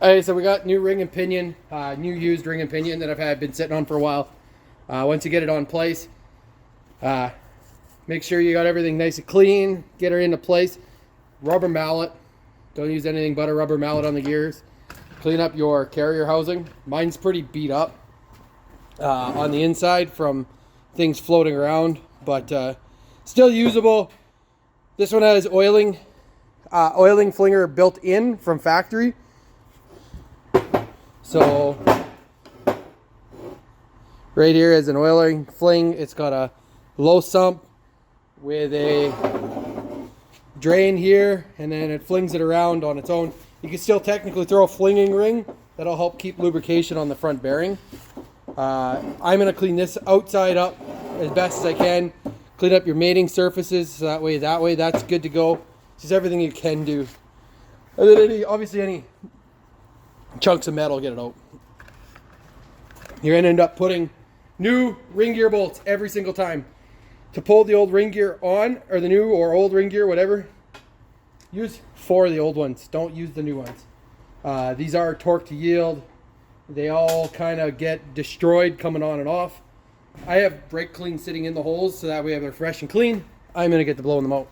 Alright, so we got new ring and pinion, new used ring and pinion that I've been sitting on for a while. Once you get it on place, make sure you got everything nice and clean, get her into place. Rubber mallet, don't use anything but a rubber mallet on the gears. Clean up your carrier housing. Mine's pretty beat up on the inside from things floating around, but still usable. This one has oiling flinger built in from factory. So right here is an oiling fling. It's got a low sump with a drain here, and then it flings it around on its own. You can still technically throw a flinging ring. That'll help keep lubrication on the front bearing. I'm going to clean this outside up as best as I can. Clean up your mating surfaces so that way that's good to go. Just everything you can do. And then obviously any chunks of metal, get it out. You're going to end up putting new ring gear bolts every single time. To pull the old ring gear on, or the new or old ring gear, whatever, use 4 of the old ones. Don't use the new ones. These are torque to yield. They all kind of get destroyed coming on and off. I have brake clean sitting in the holes so that way they're fresh and clean. I'm going to get to blowing them out.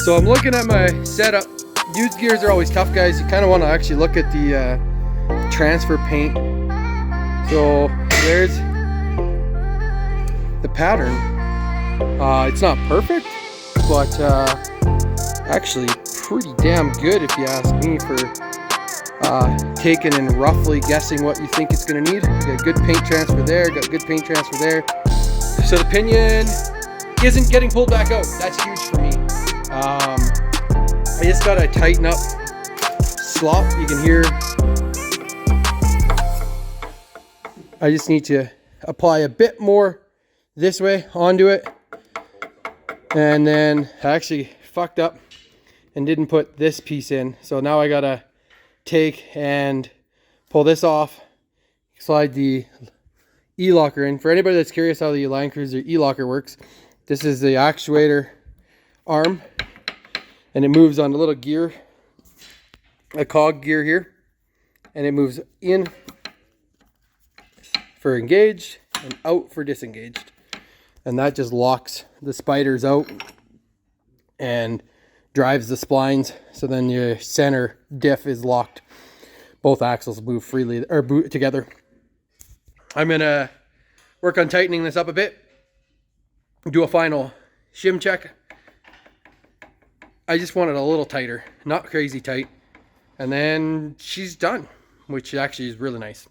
So I'm looking at my setup. Used gears are always tough, guys. You kind of want to actually look at the transfer paint. So there's the pattern. It's not perfect, but actually pretty damn good if you ask me, for taking and roughly guessing what you think it's going to need. You got good paint transfer there, got good paint transfer there. So the pinion isn't getting pulled back out. That's huge for me. I just gotta tighten up slop. You can hear. I just need to apply a bit more this way onto it. And then I actually fucked up and didn't put this piece in. So now I gotta take and pull this off, slide the E-locker in. For anybody that's curious how the Land Cruiser E-locker works, this is the actuator arm, and it moves on a little gear, a cog gear here, and it moves in for engaged and out for disengaged, and that just locks the spiders out and drives the splines. So then your center diff is locked. Both axles move freely or together. I'm gonna work on tightening this up a bit, do a final shim check. I just want it a little tighter, not crazy tight, and then she's done, which actually is really nice.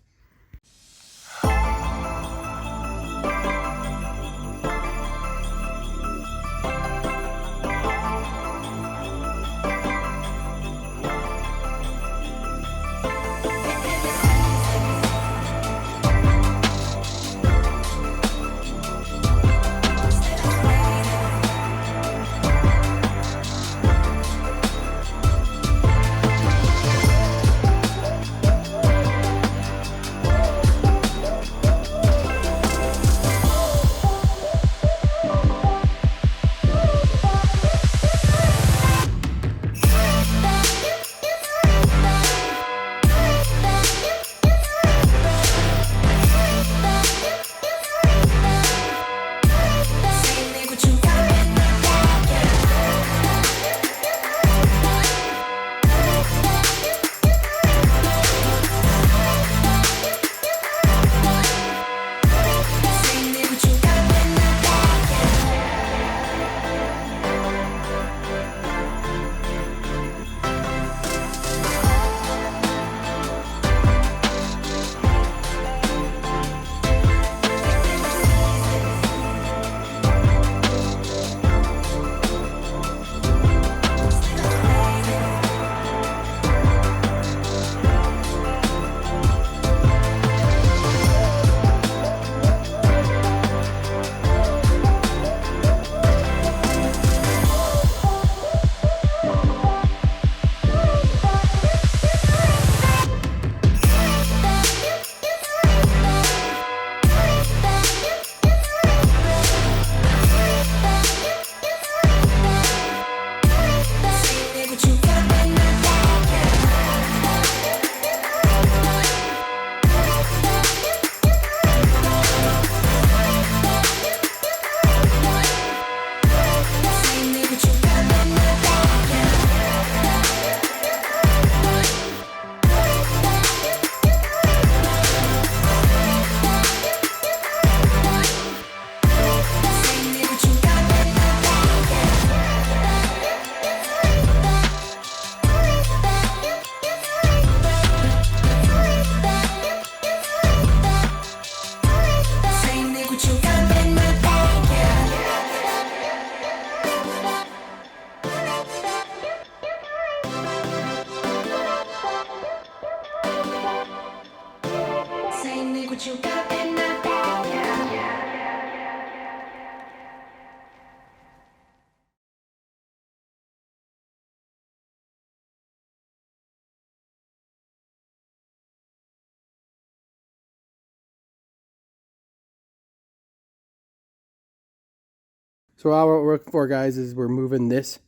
So what we're looking for, guys, is we're moving this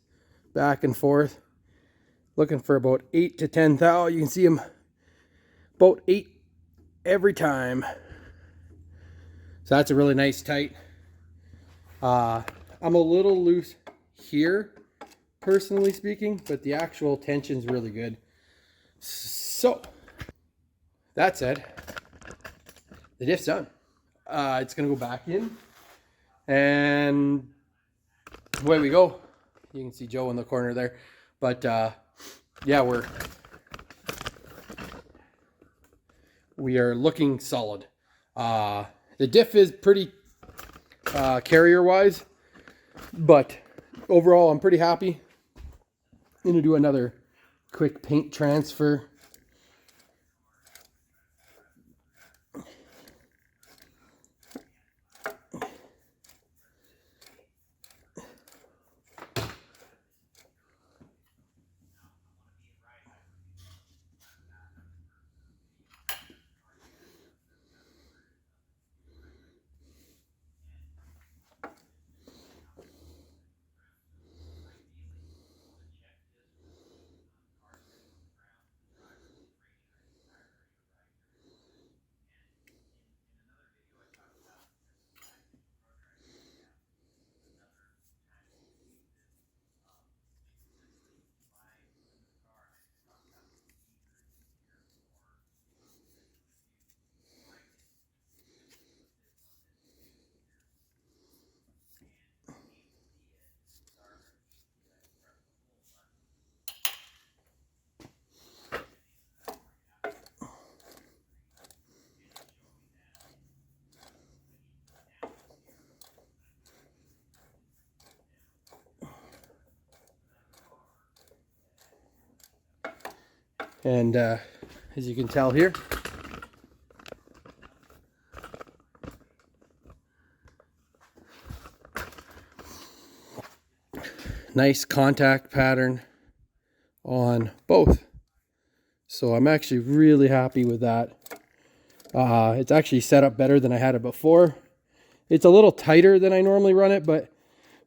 back and forth, looking for about 8 to 10 thou. You can see them about 8 every time. So that's a really nice tight. I'm a little loose here personally speaking, but the actual tension's really good. So that said, the diff's done. It's gonna go back in, and away we go. You can see Joe in the corner there, but yeah, we are looking solid. The diff is pretty carrier wise, but overall I'm pretty happy. I'm gonna do another quick paint transfer. And as you can tell here, nice contact pattern on both. So I'm actually really happy with that. It's actually set up better than I had it before. It's a little tighter than I normally run it, but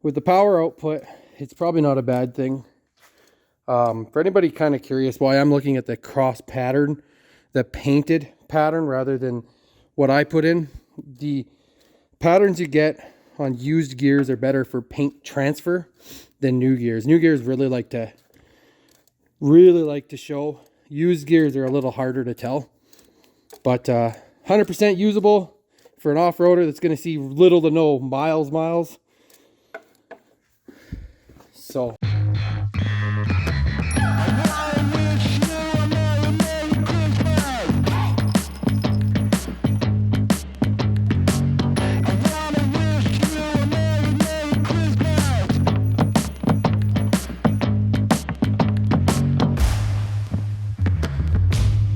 with the power output, it's probably not a bad thing. For anybody kind of curious why I'm looking at the cross pattern, the painted pattern rather than what I put in, the patterns you get on used gears are better for paint transfer than new gears. New gears really like to show. Used gears are a little harder to tell, but 100% usable for an off-roader that's going to see little to no miles. So